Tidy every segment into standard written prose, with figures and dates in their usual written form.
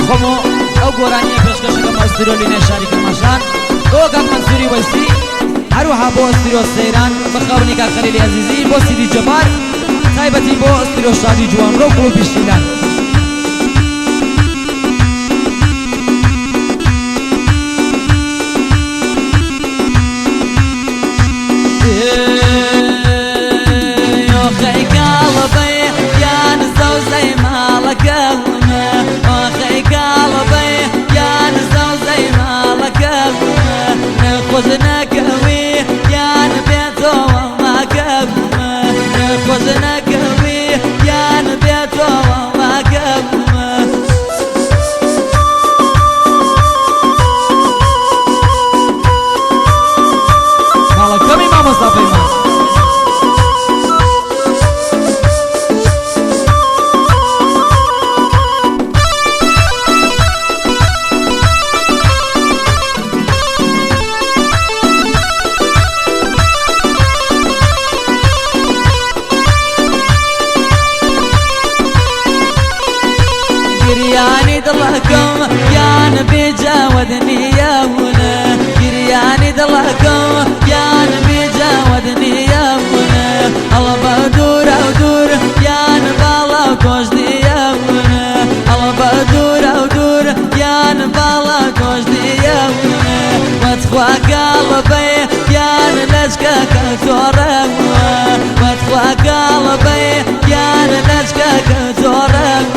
خۆمۆ ئەو گۆرانیە پێشکەشەکەم ئەسترۆلینە شاری کرماشان بۆ کاک مەنسووری وەیسی هەروەها بۆ ئەسترۆ سەیران بەخاوەنی کاک خەلیلی عەزیزی بۆ سیدی جەبار تایبەتی بۆ ئەسترۆ شادی جوانڕۆ و پیشتیلان گریانی دڵەکەم یان بێجاوەدنی یاونە گریانی دڵەکەم یان بێجاوەدنی یاونە ئەڵە بە دوورە و دوور یان باڵا و کۆژدی یاونە ئەڵە بە دوورە و دوور یان باڵا کۆژدی یاونە وەتخوا گاڵەبێ یان لەشکەکە تۆڕەوە وەتخوا گاڵەبێ یان لەشکەکە تۆڕەوە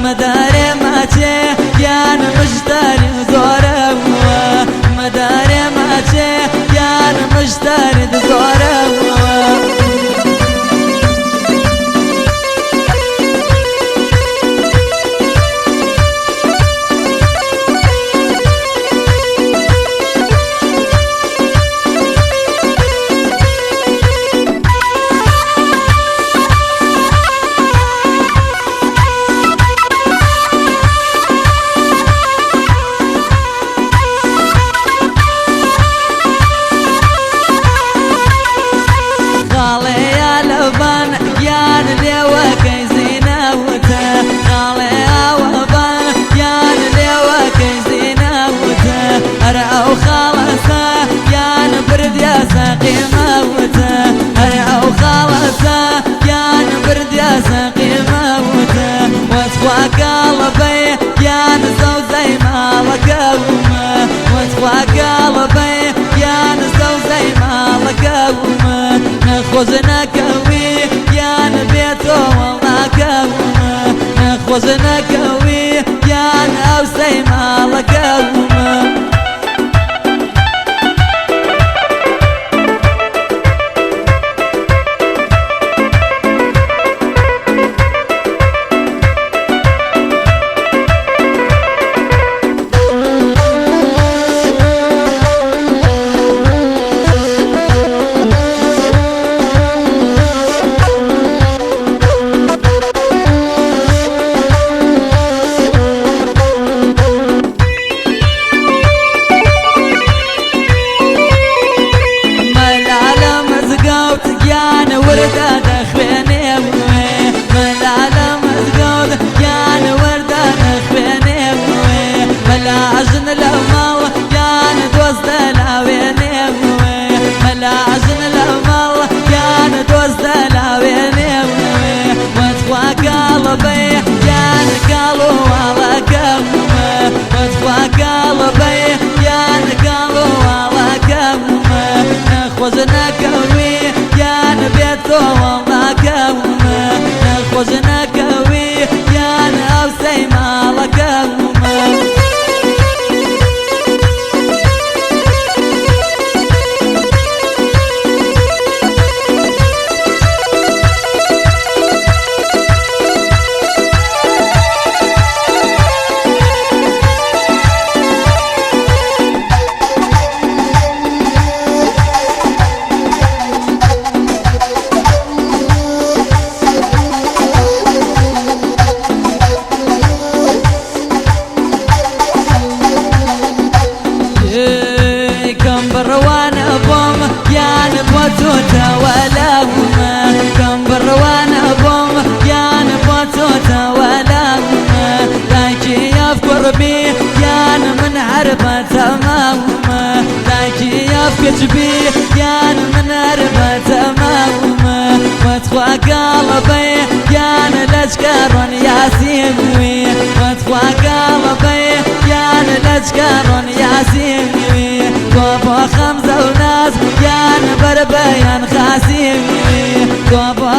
مداري ماچه یان مشتری زورموا مداري ماچه یان مشتری زورموا نخوزنكوي يان بيتو والنكوما نخوزنكوي يان أوسي مالكوما بي يان من عربة تماما دايكي يفكت بي يان من عربة تماما وتخوى قلبي يان لجكرون يا سيموي وتخوى قلبي يان لجكرون يا سيموي كوبو خمسة وناس يان بربيان خاسيمي كوبو